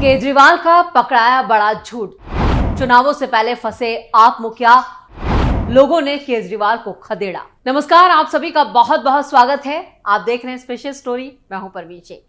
केजरीवाल का पकड़ाया बड़ा झूठ। चुनावों से पहले फंसे आप मुखिया, लोगों ने केजरीवाल को खदेड़ा। नमस्कार, आप सभी का बहुत बहुत स्वागत है। आप देख रहे हैं स्पेशल स्टोरी। मैं हूं परवीन शेख।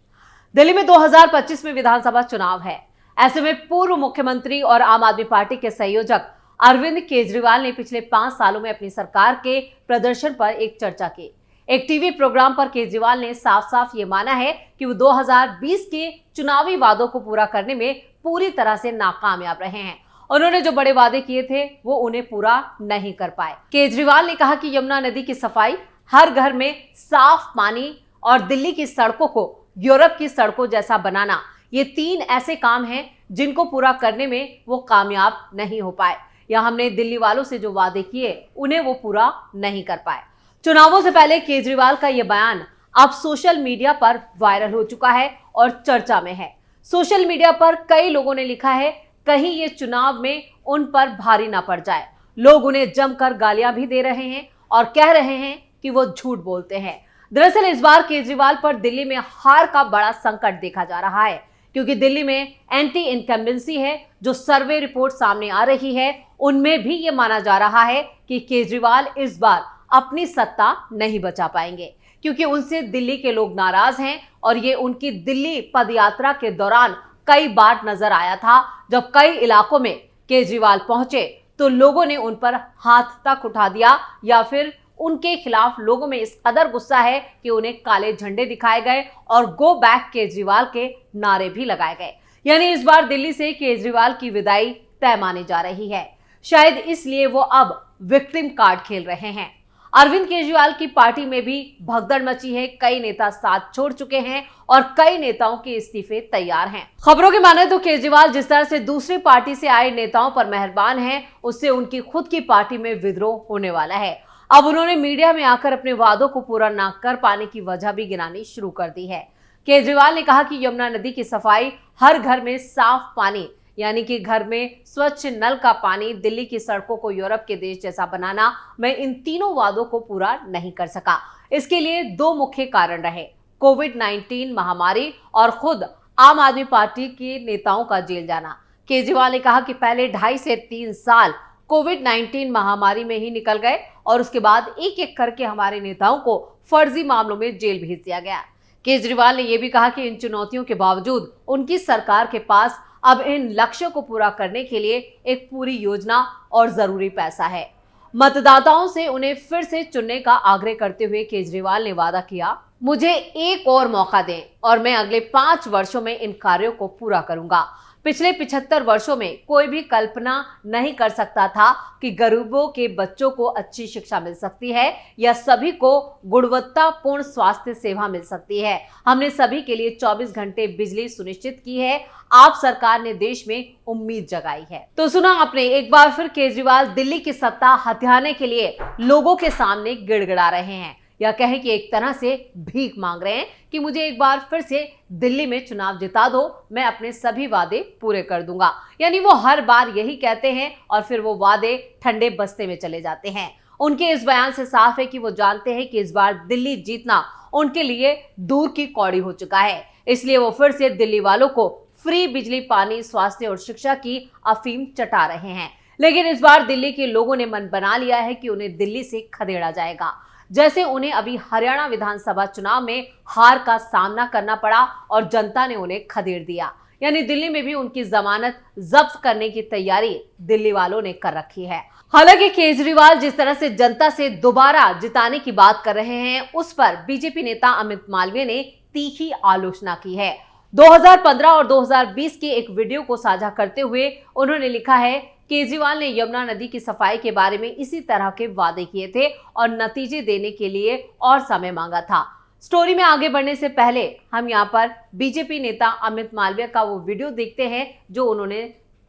दिल्ली में 2025 में विधानसभा चुनाव है। ऐसे में पूर्व मुख्यमंत्री और आम आदमी पार्टी के संयोजक अरविंद केजरीवाल ने पिछले 5 सालों में अपनी सरकार के प्रदर्शन पर एक चर्चा की। एक टीवी प्रोग्राम पर केजरीवाल ने साफ साफ ये माना है कि वो 2020 के चुनावी वादों को पूरा करने में पूरी तरह से नाकामयाब रहे हैं। उन्होंने जो बड़े वादे किए थे वो उन्हें पूरा नहीं कर पाए। केजरीवाल ने कहा कि यमुना नदी की सफाई, हर घर में साफ पानी और दिल्ली की सड़कों को यूरोप की सड़कों जैसा बनाना, ये 3 ऐसे काम हैं जिनको पूरा करने में वो कामयाब नहीं हो पाए, या हमने दिल्ली वालों से जो वादे किए उन्हें वो पूरा नहीं कर पाए। चुनावों से पहले केजरीवाल का यह बयान अब सोशल मीडिया पर वायरल हो चुका है और चर्चा में है। सोशल मीडिया पर कई लोगों ने लिखा है कहीं ये चुनाव में उन पर भारी ना पड़ जाए। लोग उन्हें जमकर गालियां भी दे रहे हैं और कह रहे हैं कि वो झूठ बोलते हैं। दरअसल इस बार केजरीवाल पर दिल्ली में हार का बड़ा संकट देखा जा रहा है, क्योंकि दिल्ली में एंटी इनकम्बेंसी है। जो सर्वे रिपोर्ट सामने आ रही है उनमें भी ये माना जा रहा है कि केजरीवाल इस बार अपनी सत्ता नहीं बचा पाएंगे, क्योंकि उनसे दिल्ली के लोग नाराज हैं। और ये उनकी दिल्ली पदयात्रा के दौरान कई बार नजर आया था, जब कई इलाकों में केजरीवाल पहुंचे तो लोगों ने उन पर हाथ तक उठा दिया, या फिर उनके खिलाफ लोगों में इस कदर गुस्सा है कि उन्हें काले झंडे दिखाए गए और गो बैक केजरीवाल के नारे भी लगाए गए। यानी इस बार दिल्ली से केजरीवाल की विदाई तय मानी जा रही है। शायद इसलिए वो अब विक्टिम कार्ड खेल रहे हैं। अरविंद केजरीवाल की पार्टी में भी भगदड़ मची है। कई नेता साथ छोड़ चुके हैं और कई नेताओं के इस्तीफे तैयार हैं। खबरों की माने तो केजरीवाल जिस तरह से दूसरी पार्टी से आए नेताओं पर मेहरबान हैं, उससे उनकी खुद की पार्टी में विद्रोह होने वाला है। अब उन्होंने मीडिया में आकर अपने वादों को पूरा न कर पाने की वजह भी गिनानी शुरू कर दी है। केजरीवाल ने कहा कि यमुना नदी की सफाई, हर घर में साफ पानी, यानी कि घर में स्वच्छ नल का पानी, दिल्ली की सड़कों को यूरोप के देश जैसा बनाना, मैं इन तीनों वादों को पूरा नहीं कर सका। इसके लिए 2 मुख्य कारण रहे, कोविड-19 महामारी और खुद आम आदमी पार्टी के नेताओं का जेल जाना। केजरीवाल ने कहा कि पहले 2.5 से 3 साल कोविड-19 महामारी में ही निकल गए और उसके बाद एक एक करके हमारे नेताओं को फर्जी मामलों में जेल भेज दिया गया। केजरीवाल ने यह भी कहा कि इन चुनौतियों के बावजूद उनकी सरकार के पास अब इन लक्ष्यों को पूरा करने के लिए एक पूरी योजना और जरूरी पैसा है। मतदाताओं से उन्हें फिर से चुनने का आग्रह करते हुए केजरीवाल ने वादा किया, मुझे एक और मौका दें और मैं अगले 5 वर्षों में इन कार्यों को पूरा करूंगा। पिछले 75 वर्षों में कोई भी कल्पना नहीं कर सकता था कि गरीबों के बच्चों को अच्छी शिक्षा मिल सकती है या सभी को गुणवत्तापूर्ण स्वास्थ्य सेवा मिल सकती है। हमने सभी के लिए 24 घंटे बिजली सुनिश्चित की है। आप सरकार ने देश में उम्मीद जगाई है। तो सुना आपने, एक बार फिर केजरीवाल दिल्ली की सत्ता हथियाने के लिए लोगों के सामने गिड़गिड़ा रहे हैं, या कहें कि एक तरह से भीख मांग रहे हैं कि मुझे एक बार फिर से दिल्ली में चुनाव जिता दो, मैं अपने सभी वादे पूरे कर दूंगा। यानी वो हर बार यही कहते हैं और फिर वो वादे ठंडे बस्ते में चले जाते हैं। उनके इस बयान से साफ है कि वो जानते हैं कि इस बार दिल्ली जीतना उनके लिए दूर की कौड़ी हो चुका है। इसलिए वो फिर से दिल्ली वालों को फ्री बिजली, पानी, स्वास्थ्य और शिक्षा की अफीम चटा रहे हैं। लेकिन इस बार दिल्ली के लोगों ने मन बना लिया है कि उन्हें दिल्ली से खदेड़ा जाएगा, जैसे उन्हें अभी हरियाणा विधानसभा चुनाव में हार का सामना करना पड़ा और जनता ने उन्हें खदेड़ दिया। यानी दिल्ली में भी उनकी जमानत जब्त करने की तैयारी दिल्ली वालों ने कर रखी है। हालांकि केजरीवाल जिस तरह से जनता से दोबारा जिताने की बात कर रहे हैं, उस पर बीजेपी नेता अमित मालवीय ने तीखी आलोचना की है। 2015 और 2020 के एक वीडियो को साझा करते हुए उन्होंने लिखा है, केजरीवाल ने यमुना नदी की सफाई के बारे में इसी तरह के वादे किए थे और नतीजे देने के लिए और समय मांगा था। स्टोरी में आगे बढ़ने से पहले हम यहाँ पर बीजेपी नेता अमित मालवीय का वो वीडियो देखते हैं जो उन्होंने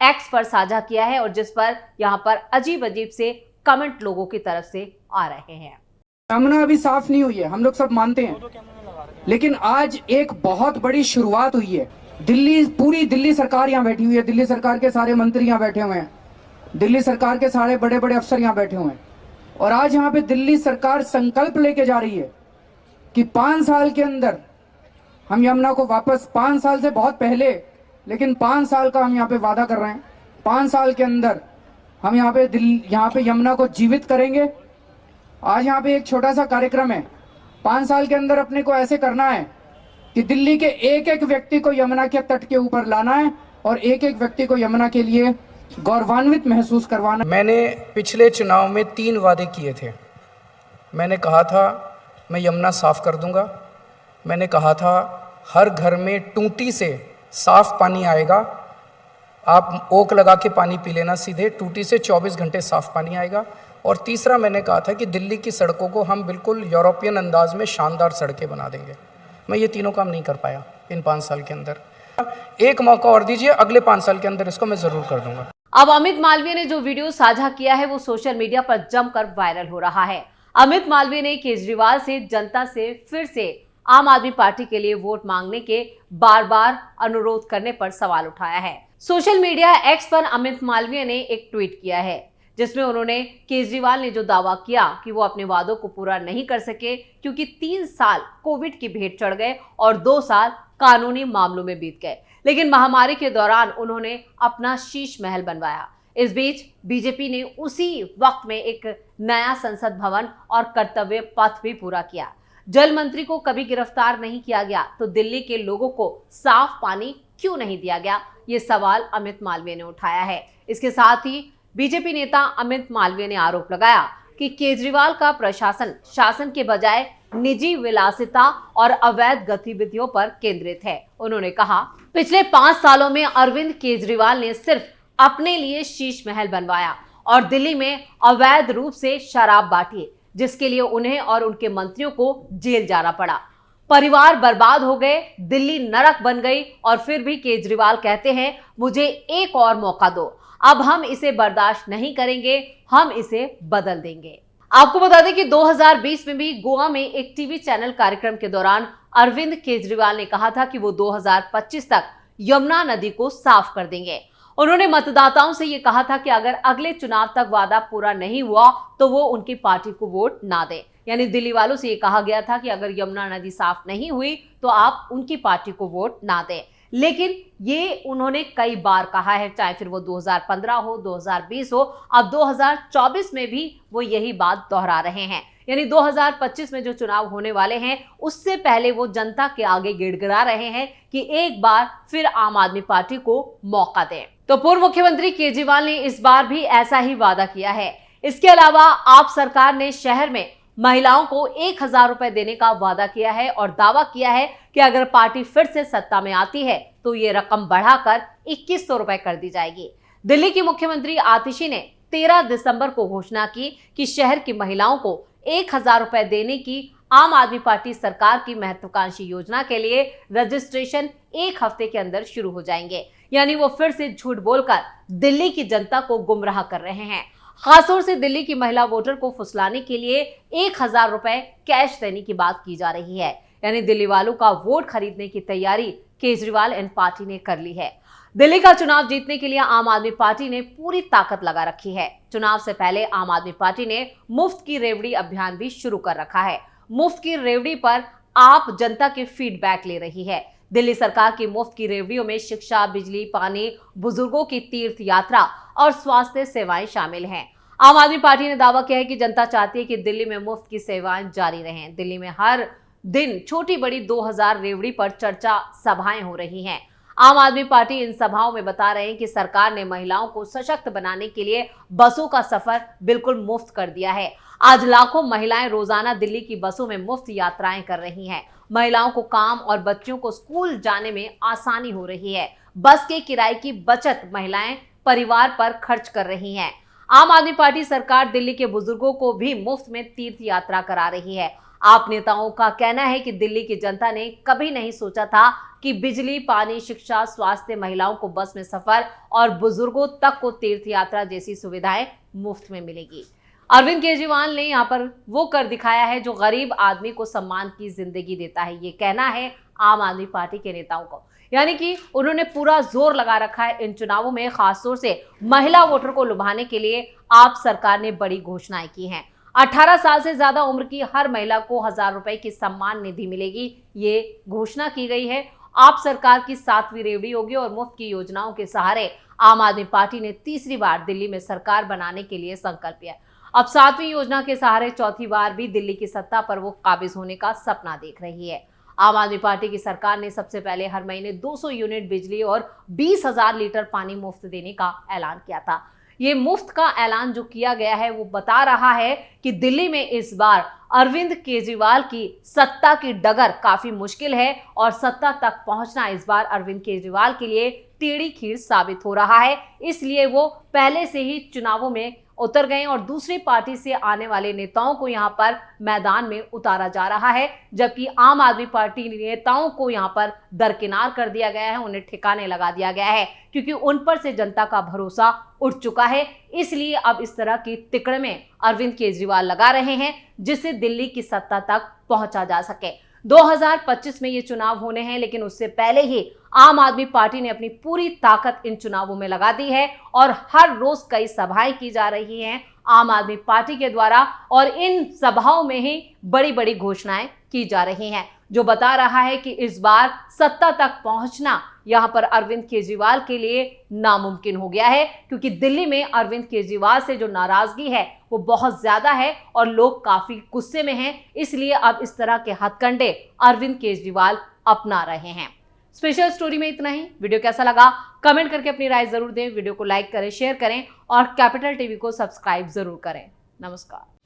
एक्स पर साझा किया है और जिस पर यहाँ पर अजीब अजीब से कमेंट लोगों की तरफ से आ रहे हैं। यमुना अभी साफ नहीं हुई है, हम लोग सब मानते हैं, लेकिन आज एक बहुत बड़ी शुरुआत हुई है। पूरी दिल्ली सरकार यहाँ बैठी हुई है, दिल्ली सरकार के सारे मंत्री यहाँ बैठे हुए हैं, दिल्ली सरकार के सारे बड़े बड़े अफसर यहाँ बैठे हुए हैं, और आज यहाँ पे दिल्ली सरकार संकल्प लेके जा रही है कि 5 साल के अंदर हम यमुना को वापस, 5 साल से बहुत पहले लेकिन 5 साल का हम यहाँ पे वादा कर रहे हैं। 5 साल के अंदर हम यहाँ पे यमुना को जीवित करेंगे। आज यहाँ पे एक छोटा सा कार्यक्रम है। 5 साल के अंदर अपने को ऐसे करना है कि दिल्ली के एक एक व्यक्ति को यमुना के तट के ऊपर लाना है और एक एक व्यक्ति को यमुना के लिए गौरवान्वित महसूस करवाना। मैंने पिछले चुनाव में 3 वादे किए थे। मैंने कहा था मैं यमुना साफ कर दूंगा, मैंने कहा था हर घर में टूटी से साफ पानी आएगा, आप ओक लगा के पानी पी लेना सीधे, टूटी से 24 घंटे साफ पानी आएगा, और तीसरा मैंने कहा था कि दिल्ली की सड़कों को हम बिल्कुल यूरोपियन अंदाज में शानदार सड़कें बना देंगे। मैं ये तीनों काम नहीं कर पाया इन 5 साल के अंदर। एक मौका और दीजिए, अगले 5 साल के अंदर इसको मैं ज़रूर कर दूंगा। अब अमित मालवीय ने जो वीडियो साझा किया है वो सोशल मीडिया पर जमकर वायरल हो रहा है। अमित मालवीय ने केजरीवाल से जनता से फिर से आम आदमी पार्टी के लिए वोट मांगने के बार बार अनुरोध करने पर सवाल उठाया है। सोशल मीडिया एक्स पर अमित मालवीय ने एक ट्वीट किया है जिसमें उन्होंने केजरीवाल ने जो दावा किया कि वो अपने वादों को पूरा नहीं कर सके क्योंकि 3 साल कोविड की भेंट चढ़ गए और 2 साल कानूनी मामलों में बीत गए, लेकिन महामारी के दौरान उन्होंने अपना शीश महल बनवाया। इस बीच बीजेपी ने उसी वक्त में एक नया संसद भवन और कर्तव्य पथ भी पूरा किया। जल मंत्री को कभी गिरफ्तार नहीं किया गया तो दिल्ली के लोगों को साफ पानी क्यों नहीं दिया गया, ये सवाल अमित मालवीय ने उठाया है। इसके साथ ही बीजेपी नेता अमित मालवीय ने आरोप लगाया कि केजरीवाल का प्रशासन शासन के बजाय निजी विलासिता और अवैध गतिविधियों पर केंद्रित है। उन्होंने कहा, पिछले 5 सालों में अरविंद केजरीवाल ने सिर्फ अपने लिए शीश महल बनवाया और दिल्ली में अवैध रूप से शराब बांटी, जिसके लिए उन्हें और उनके मंत्रियों को जेल जाना पड़ा। परिवार बर्बाद हो गए, दिल्ली नरक बन गई और फिर भी केजरीवाल कहते हैं मुझे एक और मौका दो, अब हम इसे बर्दाश्त नहीं करेंगे, हम इसे बदल देंगे। आपको बता दें कि 2020 में भी गोवा में एक टीवी चैनल कार्यक्रम के दौरान अरविंद केजरीवाल ने कहा था कि वो 2025 तक यमुना नदी को साफ कर देंगे। उन्होंने मतदाताओं से ये कहा था कि अगर अगले चुनाव तक वादा पूरा नहीं हुआ तो वो उनकी पार्टी को वोट ना दें। यानी दिल्ली वालों से ये कहा गया था कि अगर यमुना नदी साफ नहीं हुई तो आप उनकी पार्टी को वोट ना दें। लेकिन ये उन्होंने कई बार कहा है, चाहे फिर वो 2015 हो, 2020 हो, अब 2024 में भी वो यही बात दोहरा रहे हैं। यानी 2025 में जो चुनाव होने वाले हैं उससे पहले वो जनता के आगे गिड़गिड़ा रहे हैं कि एक बार फिर आम आदमी पार्टी को मौका दें। तो पूर्व मुख्यमंत्री केजरीवाल ने इस बार भी ऐसा ही वादा किया है। इसके अलावा आप सरकार ने शहर में महिलाओं को 1000 रुपए देने का वादा किया है और दावा किया है कि अगर पार्टी फिर से सत्ता में आती है तो ये रकम बढ़ाकर 2100 रुपए कर दी जाएगी। दिल्ली की मुख्यमंत्री आतिशी ने 13 दिसंबर को घोषणा की कि शहर की महिलाओं को 1000 रुपए देने की आम आदमी पार्टी सरकार की महत्वाकांक्षी योजना के लिए रजिस्ट्रेशन 1 हफ्ते के अंदर शुरू हो जाएंगे। यानी वो फिर से झूठ बोलकर दिल्ली की जनता को गुमराह कर रहे हैं। खासतौर से दिल्ली की महिला वोटर को फुसलाने के लिए 1000 रुपए कैश देने की बात की जा रही है। यानी दिल्ली वालों का वोट खरीदने की तैयारी केजरीवाल एंड पार्टी ने कर ली है। दिल्ली का चुनाव जीतने के लिए आम आदमी पार्टी ने पूरी ताकत लगा रखी है। चुनाव से पहले आम आदमी पार्टी ने मुफ्त की रेवड़ी अभियान भी शुरू कर रखा है। मुफ्त की रेवड़ी पर आप जनता के फीडबैक ले रही है। दिल्ली सरकार की मुफ्त की रेवड़ियों में शिक्षा, बिजली, पानी, बुजुर्गों की तीर्थ यात्रा और स्वास्थ्य सेवाएं शामिल हैं। आम आदमी पार्टी ने दावा किया है कि जनता चाहती है कि दिल्ली में मुफ्त की सेवाएं जारी रहें। दिल्ली में हर दिन छोटी बड़ी 2000 रेवड़ी पर चर्चा सभाएं हो रही हैं। आम आदमी पार्टी इन सभाओं में बता रहे हैं कि सरकार ने महिलाओं को सशक्त बनाने के लिए बसों का सफर बिल्कुल मुफ्त कर दिया है। आज लाखों महिलाएं रोजाना दिल्ली की बसों में मुफ्त यात्राएं कर रही हैं। महिलाओं को काम और बच्चियों को स्कूल जाने में आसानी हो रही है। बस के किराए की बचत महिलाएं परिवार पर खर्च कर रही हैं। आम आदमी पार्टी सरकार दिल्ली के बुजुर्गों को भी मुफ्त में तीर्थ यात्रा करा रही है। आप नेताओं का कहना है कि दिल्ली की जनता ने कभी नहीं सोचा था कि बिजली, पानी, शिक्षा, स्वास्थ्य, महिलाओं को बस में सफर और बुजुर्गों तक को तीर्थ यात्रा जैसी सुविधाएं मुफ्त में मिलेगी। अरविंद केजरीवाल ने यहाँ पर वो कर दिखाया है जो गरीब आदमी को सम्मान की जिंदगी देता है। ये कहना है आम आदमी पार्टी के नेताओं को। यानी कि उन्होंने पूरा जोर लगा रखा है इन चुनावों में, खासतौर से महिला वोटर को लुभाने के लिए आप सरकार ने बड़ी घोषणाएं की हैं। 18 साल से ज्यादा उम्र की हर महिला को 1000 रुपए की सम्मान निधि मिलेगी, ये घोषणा की गई है। आप सरकार की 7वीं रेवड़ी होगी और मुफ्त की योजनाओं के सहारे आम आदमी पार्टी ने तीसरी बार दिल्ली में सरकार बनाने के लिए संकल्प लिया। अब 7वीं योजना के सहारे चौथी बार भी दिल्ली की सत्ता पर वो काबिज होने का सपना देख रही है। आम आदमी पार्टी की सरकार ने सबसे पहले हर महीने 200 यूनिट बिजली और 20,000 लीटर पानी मुफ्त देने का ऐलान किया था। ये मुफ्त का ऐलान जो किया गया है वो बता रहा है कि दिल्ली में इस बार अरविंद केजरीवाल की सत्ता की डगर काफी मुश्किल है और सत्ता तक पहुंचना इस बार अरविंद केजरीवाल के लिए टेढ़ी खीर साबित हो रहा है। इसलिए वो पहले से ही चुनावों में उतर गए और दूसरी पार्टी से आने वाले नेताओं को यहां पर मैदान में उतारा जा रहा है, जबकि आम आदमी पार्टी नेताओं को यहां पर दरकिनार कर दिया गया है, उन्हें ठिकाने लगा दिया गया है, क्योंकि उन पर से जनता का भरोसा उठ चुका है। इसलिए अब इस तरह की तिकड़ में अरविंद केजरीवाल लगा रहे हैं जिससे दिल्ली की सत्ता तक पहुंचा जा सके। 2025 में ये चुनाव होने हैं, लेकिन उससे पहले ही आम आदमी पार्टी ने अपनी पूरी ताकत इन चुनावों में लगा दी है और हर रोज कई सभाएं की जा रही हैं आम आदमी पार्टी के द्वारा और इन सभाओं में ही बड़ी बड़ी घोषणाएं की जा रही हैं, जो बता रहा है कि इस बार सत्ता तक पहुंचना यहां पर अरविंद केजरीवाल के लिए नामुमकिन हो गया है, क्योंकि दिल्ली में अरविंद केजरीवाल से जो नाराजगी है वो बहुत ज्यादा है और लोग काफी गुस्से में हैं। इसलिए अब इस तरह के हथकंडे अरविंद केजरीवाल अपना रहे हैं। स्पेशल स्टोरी में इतना ही। वीडियो कैसा लगा कमेंट करके अपनी राय जरूर दें। वीडियो को लाइक करें, शेयर करें और कैपिटल टीवी को सब्सक्राइब जरूर करें। नमस्कार।